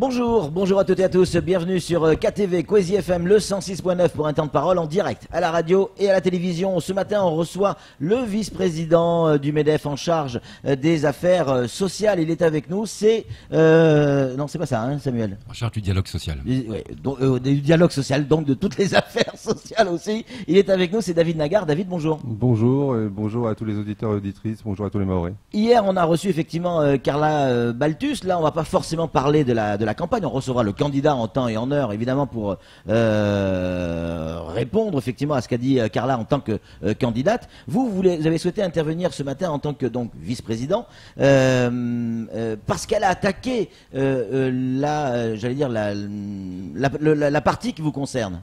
Bonjour, bonjour à toutes et à tous, bienvenue sur KTV, Kwezi FM, le 106.9 pour un temps de parole en direct à la radio et à la télévision. Ce matin, on reçoit le vice-président du MEDEF en charge des affaires sociales. Il est avec nous, c'est... non, c'est pas ça, hein, Samuel. En charge du dialogue social. Oui, donc, du dialogue social, donc de toutes les affaires sociales aussi. Il est avec nous, c'est David Nagar. David, bonjour. Bonjour, et bonjour à tous les auditeurs et auditrices, bonjour à tous les Mahorais. Hier, on a reçu effectivement Carla Balthus. Là, on va pas forcément parler de la campagne. On recevra le candidat en temps et en heure, évidemment, pour répondre effectivement à ce qu'a dit Carla en tant que candidate. Vous avez souhaité intervenir ce matin en tant que donc vice-président parce qu'elle a attaqué j'allais dire la partie qui vous concerne.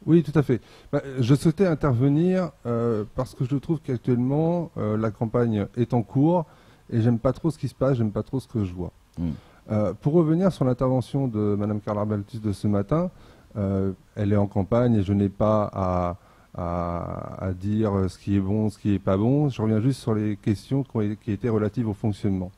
Oui, tout à fait. Je souhaitais intervenir parce que je trouve qu'actuellement, la campagne est en cours et j'aime pas trop ce qui se passe, j'aime pas trop ce que je vois. Pour revenir sur l'intervention de Madame Carla Balthus de ce matin, elle est en campagne et je n'ai pas à dire ce qui est bon, ce qui est pas bon. Je reviens juste sur les questions qui étaient relatives au fonctionnement.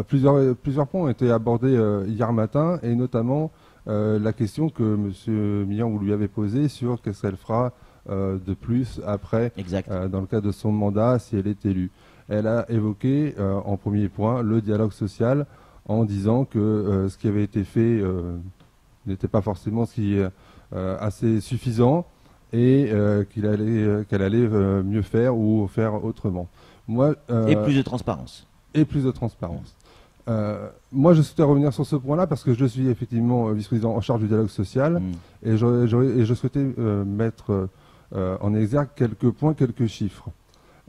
Plusieurs points ont été abordés hier matin et notamment la question que M. Millon vous lui avez posée sur qu'est-ce qu'elle fera de plus après, dans le cadre de son mandat, si elle est élue. Elle a évoqué en premier point le dialogue social en disant que ce qui avait été fait n'était pas forcément assez suffisant et qu'elle allait mieux faire ou faire autrement. Et plus de transparence. Moi, je souhaitais revenir sur ce point-là parce que je suis effectivement vice-président en charge du dialogue social et je souhaitais mettre en exergue quelques points, quelques chiffres.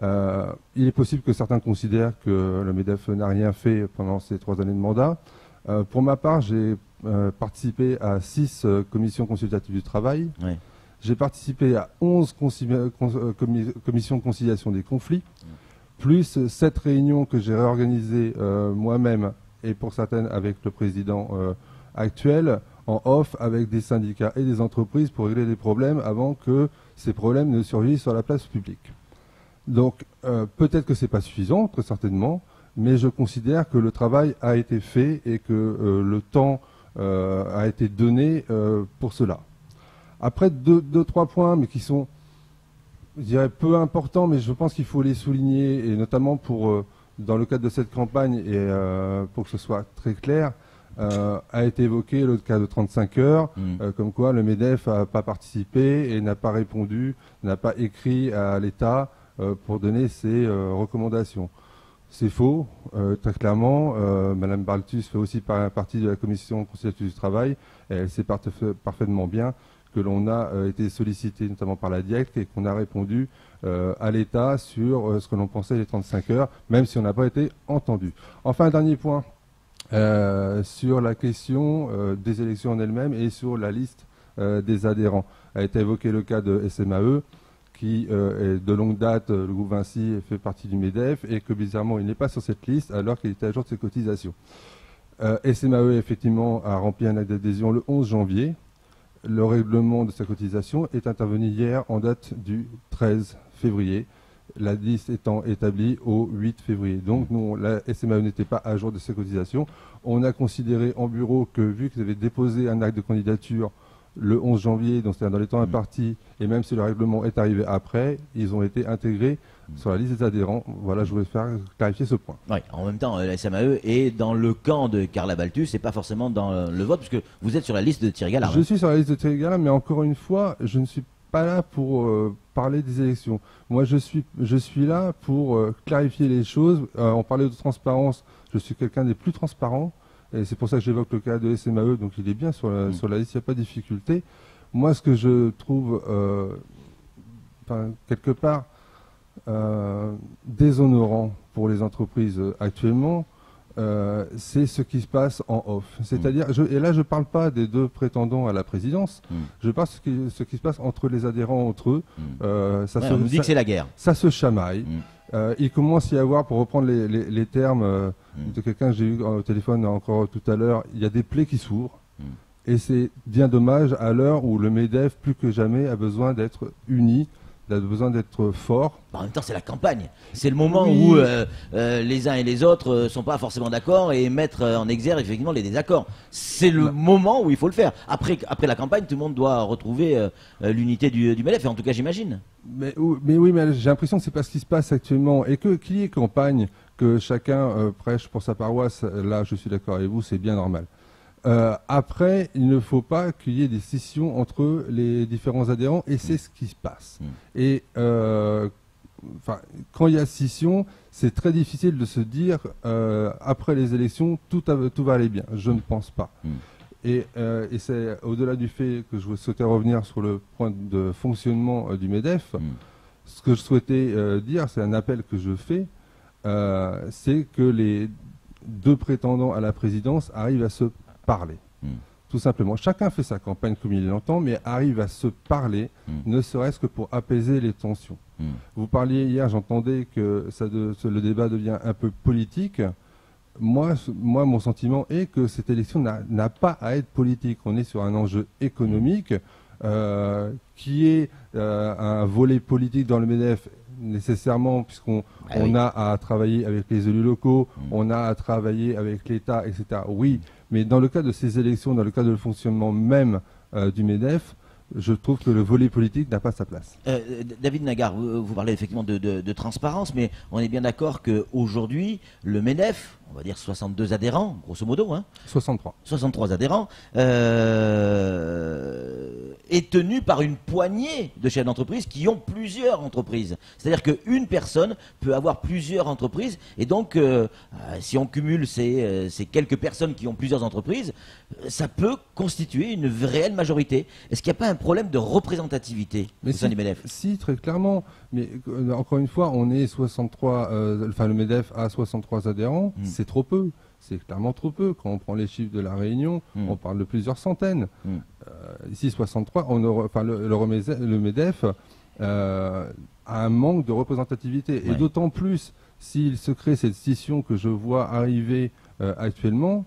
Il est possible que certains considèrent que le MEDEF n'a rien fait pendant ces 3 années de mandat. Pour ma part, j'ai participé à 6 commissions consultatives du travail. Oui. J'ai participé à 11 commissions de conciliation des conflits. Plus 7 réunions que j'ai réorganisées moi-même et pour certaines avec le président actuel, en off avec des syndicats et des entreprises pour régler des problèmes avant que ces problèmes ne surgissent sur la place publique. Donc peut-être que c'est pas suffisant, très certainement, mais je considère que le travail a été fait et que le temps a été donné pour cela. Après deux, trois points, mais qui sont, je dirais, peu important, mais je pense qu'il faut les souligner, et notamment dans le cadre de cette campagne, et pour que ce soit très clair, a été évoqué le cas de 35 heures, comme quoi le MEDEF n'a pas participé et n'a pas répondu, n'a pas écrit à l'État pour donner ses recommandations. C'est faux, très clairement. Madame Balthus fait aussi partie de la commission consultative du travail, et elle sait parfaitement bien que l'on a été sollicité notamment par la DIEC et qu'on a répondu à l'État sur ce que l'on pensait des 35 heures, même si on n'a pas été entendu. Enfin, un dernier point sur la question des élections en elles-mêmes et sur la liste des adhérents. A été évoqué le cas de SMAE, qui est de longue date, le groupe Vinci fait partie du MEDEF et que bizarrement il n'est pas sur cette liste alors qu'il était à jour de ses cotisations. SMAE effectivement a rempli un acte d'adhésion le 11 janvier. Le règlement de sa cotisation est intervenu hier en date du 13 février, la liste étant établie au 8 février. Donc nous, la SMAE n'était pas à jour de ses cotisations. On a considéré en bureau que vu qu'ils avaient déposé un acte de candidature le 11 janvier, donc c'est-à-dire dans les temps impartis, et même si le règlement est arrivé après, ils ont été intégrés sur la liste des adhérents. Voilà, je voulais faire clarifier ce point. Oui, en même temps, la SMAE est dans le camp de Carla Balthus et pas forcément dans le vote, puisque vous êtes sur la liste de Thierry Galard. Je suis sur la liste de Thierry Galard, mais encore une fois, je ne suis pas là pour parler des élections. Moi, je suis là pour clarifier les choses. On parlait de transparence, je suis quelqu'un des plus transparents. Et c'est pour ça que j'évoque le cas de SMAE, donc il est bien sur la liste, il n'y a pas de difficulté. Moi, ce que je trouve, quelque part, déshonorant pour les entreprises actuellement, c'est ce qui se passe en off. C'est-à-dire, et là je ne parle pas des 2 prétendants à la présidence, je parle de ce qui se passe entre les adhérents entre eux. On nous dit que c'est la guerre. Ça se chamaille. Il commence à y avoir, pour reprendre les termes de quelqu'un que j'ai eu au téléphone encore tout à l'heure, il y a des plaies qui s'ouvrent. Et c'est bien dommage à l'heure où le MEDEF, plus que jamais, a besoin d'être uni il a besoin d'être fort. En même temps, c'est la campagne. C'est le moment où les uns et les autres sont pas forcément d'accord et mettre en exergue effectivement les désaccords. C'est le moment où il faut le faire. Après la campagne, tout le monde doit retrouver l'unité du MEDEF, et en tout cas, j'imagine. Mais oui, mais j'ai l'impression que c'est pas ce qui se passe actuellement. Et qu'il y ait campagne, que chacun prêche pour sa paroisse, là, je suis d'accord avec vous, c'est bien normal. Après, il ne faut pas qu'il y ait des scissions entre les différents adhérents, et c'est ce qui se passe. Et quand il y a scission, c'est très difficile de se dire après les élections tout va aller bien. Je ne pense pas. Et c'est au-delà du fait que je souhaitais revenir sur le point de fonctionnement du MEDEF. Ce que je souhaitais dire, c'est un appel que je fais, c'est que les deux prétendants à la présidence arrivent à se parler. Tout simplement. Chacun fait sa campagne comme il l'entend, mais arrive à se parler, ne serait-ce que pour apaiser les tensions. Vous parliez hier, j'entendais que le débat devient un peu politique. Moi, mon sentiment est que cette élection n'a pas à être politique. On est sur un enjeu économique qui est un volet politique dans le MEDEF nécessairement, puisqu'on a à travailler avec les élus locaux, on a à travailler avec l'État, etc. Oui, mais dans le cas de ces élections, dans le cas de le fonctionnement même du MEDEF, je trouve que le volet politique n'a pas sa place. David Nagard, vous parlez effectivement de transparence, mais on est bien d'accord qu'aujourd'hui, le MEDEF, on va dire 62 adhérents, grosso modo, 63 adhérents, est tenu par une poignée de chefs d'entreprise qui ont plusieurs entreprises. C'est-à-dire qu'une personne peut avoir plusieurs entreprises, et donc si on cumule ces quelques personnes qui ont plusieurs entreprises, ça peut constituer une réelle majorité. Est-ce qu'il n'y a pas un problème de représentativité au sein du MEDEF? Si, très clairement. Mais encore une fois, on est 63, le MEDEF a 63 adhérents, c'est trop peu. C'est clairement trop peu. Quand on prend les chiffres de la Réunion, on parle de plusieurs centaines. Ici, 63, le MEDEF a un manque de représentativité. Et d'autant plus s'il se crée cette scission que je vois arriver actuellement,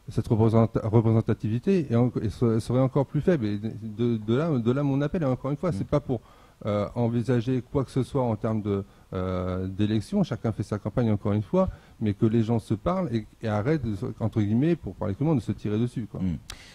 cette représentativité serait encore plus faible. Et de là mon appel, et encore une fois, c'est pas pour envisager quoi que ce soit en termes d'élection, chacun fait sa campagne encore une fois, mais que les gens se parlent et arrêtent, entre guillemets, pour parler comment, de se tirer dessus.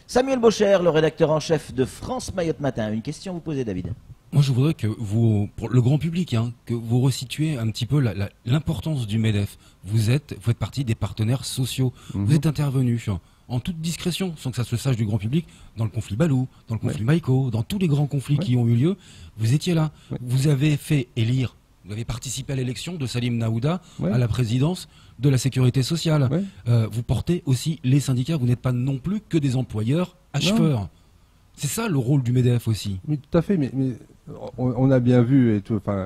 Samuel Baucher, le rédacteur en chef de France Mayotte Matin. Une question à vous poser, David. Moi, je voudrais que vous, pour le grand public, que vous resituez un petit peu l'importance du MEDEF. Vous faites partie des partenaires sociaux. Vous êtes intervenu en toute discrétion, sans que ça se sache du grand public, dans le conflit Balou, dans le conflit Maïko, dans tous les grands conflits qui ont eu lieu. Vous étiez là. Vous avez fait élire, vous avez participé à l'élection de Salim Naouda à la présidence de la sécurité sociale. Vous portez aussi les syndicats. Vous n'êtes pas non plus que des employeurs acheveurs. C'est ça le rôle du MEDEF aussi. Oui, tout à fait, mais on a bien vu, et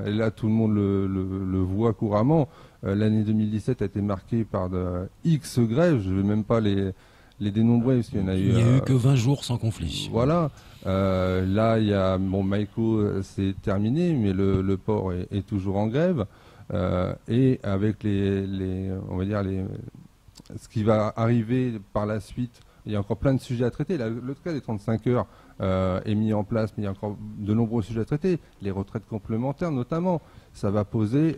là tout le monde le voit couramment, l'année 2017 a été marquée par de X grèves, je ne vais même pas les dénombrer, parce qu'il y en a eu... Il n'y a eu que 20 jours sans conflit. Voilà, là il y a, Maïko c'est terminé, mais le port est toujours en grève, et avec ce qui va arriver par la suite, il y a encore plein de sujets à traiter. Le cas des 35 heures est mis en place, mais il y a encore de nombreux sujets à traiter. Les retraites complémentaires notamment. Ça va poser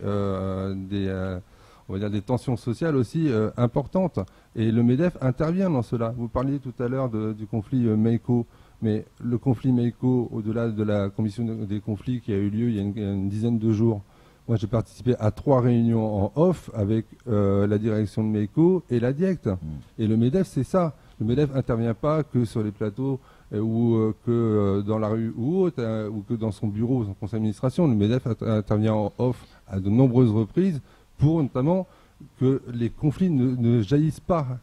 des tensions sociales aussi importantes. Et le MEDEF intervient dans cela. Vous parliez tout à l'heure du conflit Maïko. Mais le conflit Maïko, au-delà de la commission des conflits qui a eu lieu il y a une dizaine de jours, moi j'ai participé à 3 réunions en off avec la direction de Maïko et la DIECT. Et le MEDEF, c'est ça. Le MEDEF n'intervient pas que sur les plateaux ou que dans la rue ou autre, ou que dans son bureau ou son conseil d'administration. Le MEDEF intervient en off à de nombreuses reprises pour notamment que les conflits ne jaillissent pas.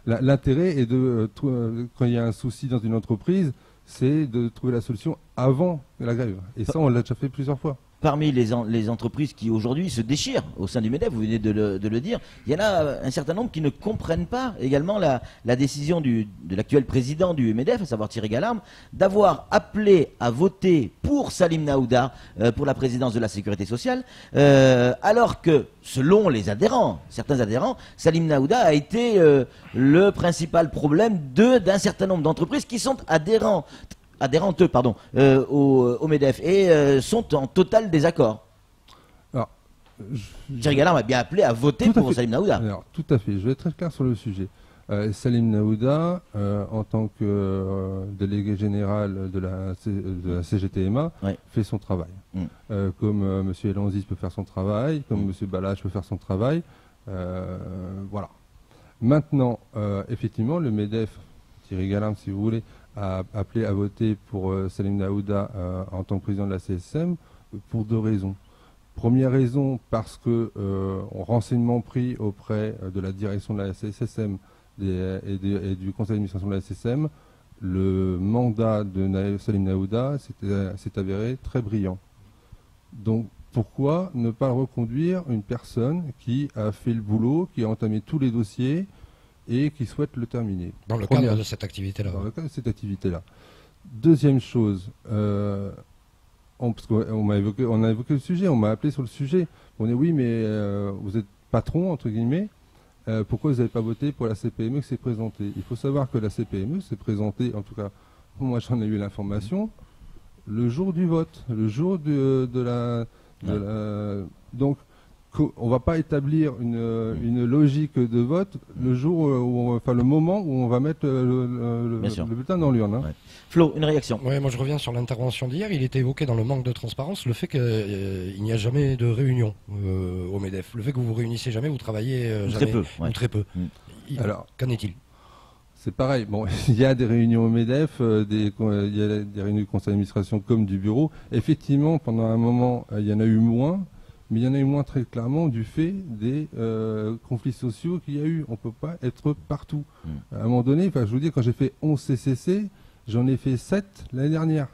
L'intérêt est quand il y a un souci dans une entreprise, c'est de trouver la solution avant la grève. Et ça, on l'a déjà fait plusieurs fois. Parmi les entreprises qui aujourd'hui se déchirent au sein du MEDEF, vous venez de le dire, il y en a un certain nombre qui ne comprennent pas également la décision de l'actuel président du MEDEF, à savoir Thierry Gallarme, d'avoir appelé à voter pour Salim Naouda pour la présidence de la sécurité sociale, alors que, selon les adhérents, certains adhérents, Salim Naouda a été le principal problème d'un certain nombre d'entreprises qui sont adhérents. adhérentes pardon, au MEDEF et sont en total désaccord. Alors, Thierry Galard m'a bien appelé à voter pour Salim Naouda. Alors, tout à fait, je vais être très clair sur le sujet. Salim Naouda, en tant que délégué général de la CGTMA, fait son travail. Comme M. Elanzis peut faire son travail, comme M. Balach peut faire son travail. Voilà. Maintenant, effectivement, le MEDEF, Thierry Galard, si vous voulez, a appelé à voter pour Salim Naouda en tant que président de la CSM pour 2 raisons. Première raison, parce que renseignement pris auprès de la direction de la CSM et du conseil d'administration de la SSM, le mandat de Salim Naouda s'est avéré très brillant. Donc pourquoi ne pas reconduire une personne qui a fait le boulot, qui a entamé tous les dossiers et qui souhaite le terminer? Dans le cadre de cette activité-là. Dans le cadre de cette activité-là. Deuxième chose, parce qu'on a évoqué le sujet, on m'a appelé sur le sujet. On dit oui, mais vous êtes patron, entre guillemets. Pourquoi vous n'avez pas voté pour la CPME qui s'est présentée? Il faut savoir que la CPME s'est présentée, en tout cas, moi j'en ai eu l'information, le jour du vote, le jour donc, on ne va pas établir une logique de vote le jour, le moment où on va mettre le bulletin dans l'urne. Hein. Flo, une réaction? Oui, moi je reviens sur l'intervention d'hier. Il était évoqué dans le manque de transparence le fait qu'il n'y a jamais de réunion au MEDEF. Le fait que vous vous réunissez jamais, vous travaillez jamais, ou très peu. Alors, qu'en est-il? C'est pareil. Bon, il y a des réunions au MEDEF, il y a des réunions du conseil d'administration comme du bureau. Effectivement, pendant un moment, il y en a eu moins. Mais il y en a eu moins très clairement du fait des conflits sociaux qu'il y a eu. On ne peut pas être partout. À un moment donné, je vous dis, quand j'ai fait 11 CCC, j'en ai fait 7 l'année dernière.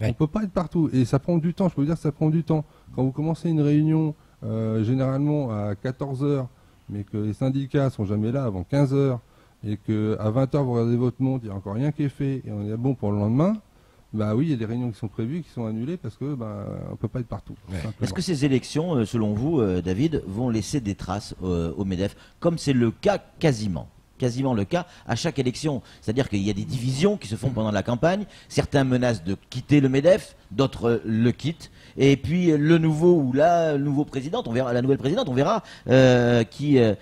On ne peut pas être partout. Et ça prend du temps, je peux vous dire que ça prend du temps. Quand vous commencez une réunion, généralement à 14 h, mais que les syndicats ne sont jamais là avant 15 h, et qu'à 20 h, vous regardez votre montre, il n'y a encore rien qui est fait, et on est bon pour le lendemain, bah oui, il y a des réunions qui sont prévues, qui sont annulées parce que on ne peut pas être partout. Est-ce que ces élections, selon vous, David, vont laisser des traces au MEDEF, comme c'est le cas quasiment le cas à chaque élection? C'est-à-dire qu'il y a des divisions qui se font pendant la campagne, certains menacent de quitter le MEDEF, d'autres le quittent, et puis le nouveau président, on verra, la nouvelle présidente, on verra qui est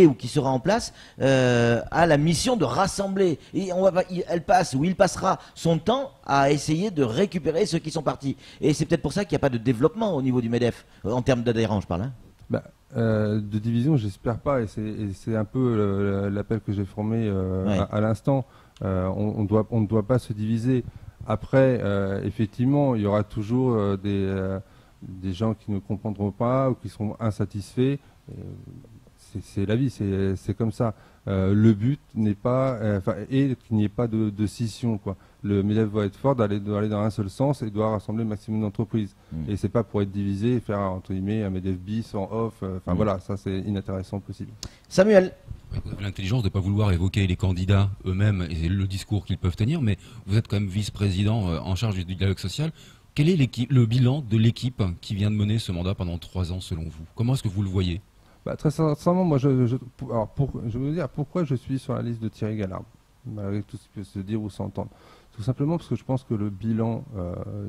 ou qui sera en place, a la mission de rassembler, et il passera son temps à essayer de récupérer ceux qui sont partis. Et c'est peut-être pour ça qu'il n'y a pas de développement au niveau du MEDEF, en termes d'adhérents, je parle. Hein. De division, j'espère pas, et c'est un peu l'appel que j'ai formé à l'instant. On ne doit pas se diviser. Après, effectivement, il y aura toujours des gens qui ne comprendront pas ou qui seront insatisfaits. C'est la vie, c'est comme ça. Le but n'est pas, qu'il n'y ait pas de scission, quoi. Le MEDEF doit être fort, doit aller dans un seul sens et doit rassembler le maximum d'entreprises. Et c'est pas pour être divisé et faire entre guillemets un MEDEF bis en off. Voilà, ça c'est inintéressant possible. Samuel. Vous avez l'intelligence de ne pas vouloir évoquer les candidats eux-mêmes et le discours qu'ils peuvent tenir, mais vous êtes quand même vice-président en charge du dialogue social. Quel est le bilan de l'équipe qui vient de mener ce mandat pendant 3 ans selon vous? Comment est-ce que vous le voyez? Très sincèrement, moi je vais vous dire pourquoi je suis sur la liste de Thierry Galard, malgré tout ce qui peut se dire ou s'entendre. Tout simplement parce que je pense que le bilan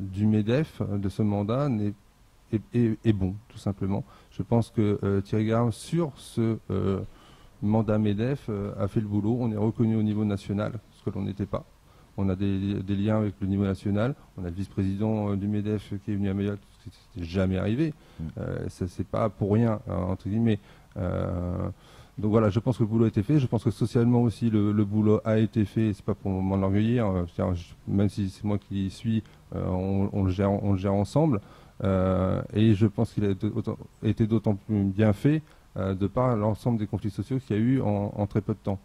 du MEDEF de ce mandat est bon, tout simplement. Je pense que Thierry Galard, sur ce mandat MEDEF, a fait le boulot. On est reconnu au niveau national, ce que l'on n'était pas. On a des liens avec le niveau national. On a le vice-président du MEDEF qui est venu à Mayotte, ce qui n'était jamais arrivé. C'est pas pour rien, entre guillemets. Donc voilà, je pense que le boulot a été fait. Je pense que socialement aussi, le boulot a été fait. C'est pas pour m'enorgueillir, même si c'est moi qui y suis, on le gère ensemble. Et je pense qu'il a été d'autant plus bien fait de par l'ensemble des conflits sociaux qu'il y a eu en très peu de temps.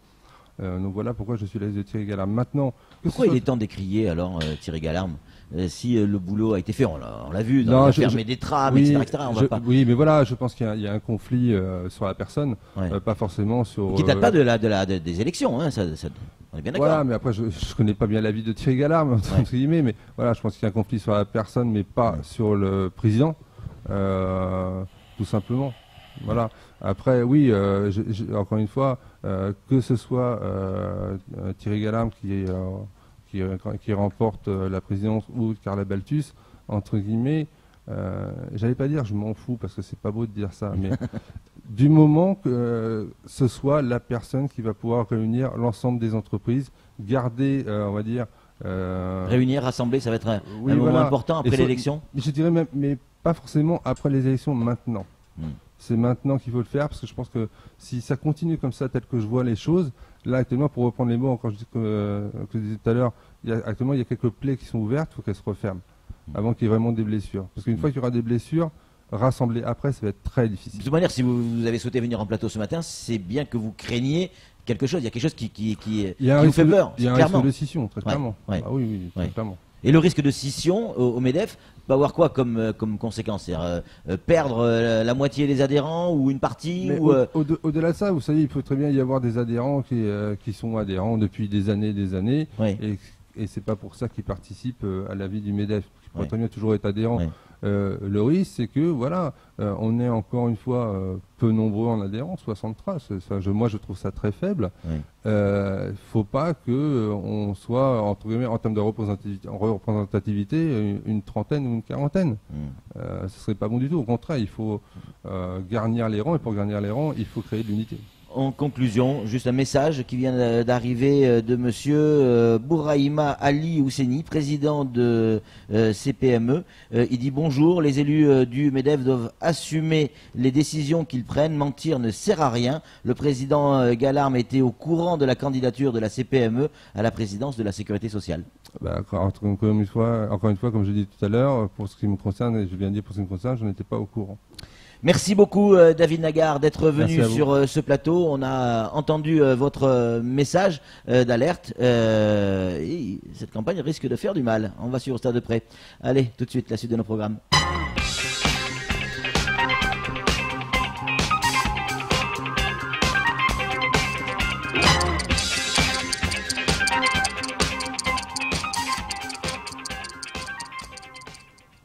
Donc voilà pourquoi je suis la liste de Thierry Galard. Maintenant, pourquoi il est temps d'écrier alors Thierry Galard si le boulot a été fait? On l'a vu, dans fermer des trams, oui, etc. Oui, mais voilà, je pense qu'il y a un conflit sur la personne, pas forcément sur. Qui date pas des élections, hein, on est bien d'accord. Voilà, mais après je connais pas bien l'avis de Thierry Galard, entre guillemets, mais voilà, je pense qu'il y a un conflit sur la personne, mais pas sur le président, tout simplement. Voilà. Après, oui, encore une fois, que ce soit Thierry Galard qui qui remporte la présidence ou Carla Baltus, entre guillemets, j'allais pas dire je m'en fous parce que c'est pas beau de dire ça, mais du moment que ce soit la personne qui va pouvoir réunir l'ensemble des entreprises, garder, on va dire... Réunir, rassembler, ça va être un moment important après l'élection. Je dirais même, mais pas forcément après les élections, maintenant. C'est maintenant qu'il faut le faire, parce que je pense que si ça continue comme ça, tel que je vois les choses, là actuellement, pour reprendre les mots, encore je dis que je disais tout à l'heure, actuellement il y a quelques plaies qui sont ouvertes, il faut qu'elles se referment, avant qu'il y ait vraiment des blessures. Parce qu'une fois qu'il y aura des blessures, rassembler après, ça va être très difficile. De toute manière, si vous avez souhaité venir en plateau ce matin, c'est bien que vous craigniez quelque chose. Il y a quelque chose qui vous fait peur. Il y a un risque de scission, très clairement. Ouais. Ah oui, très clairement. Et le risque de scission au MEDEF peut avoir quoi comme conséquence? C'est-à-dire perdre la moitié des adhérents ou une partie Au-delà de ça, vous savez, il peut très bien y avoir des adhérents qui sont adhérents depuis des années, et c'est pas pour ça qu'ils participent à la vie du MEDEF. Ils pourraient très bien toujours être adhérents. Le risque, c'est que voilà, on est encore une fois peu nombreux en adhérents, 73. Moi, je trouve ça très faible. Faut pas que on soit entre guillemets en termes de représentativité une trentaine ou une quarantaine. Ce serait pas bon du tout. Au contraire, il faut garnir les rangs, et pour garnir les rangs, il faut créer de l'unité. En conclusion, juste un message qui vient d'arriver de monsieur Bouraïma Ali Ousseni, président de CPME. Il dit bonjour, les élus du MEDEF doivent assumer les décisions qu'ils prennent. Mentir ne sert à rien. Le président Galarme était au courant de la candidature de la CPME à la présidence de la Sécurité sociale. Encore une fois, comme je l'ai dit tout à l'heure, pour ce qui me concerne, et je viens de dire pour ce qui me concerne, je n'étais pas au courant. Merci beaucoup David Nagard d'être venu sur ce plateau. On a entendu votre message d'alerte et cette campagne risque de faire du mal. On va suivre ça de près. Allez, tout de suite la suite de nos programmes.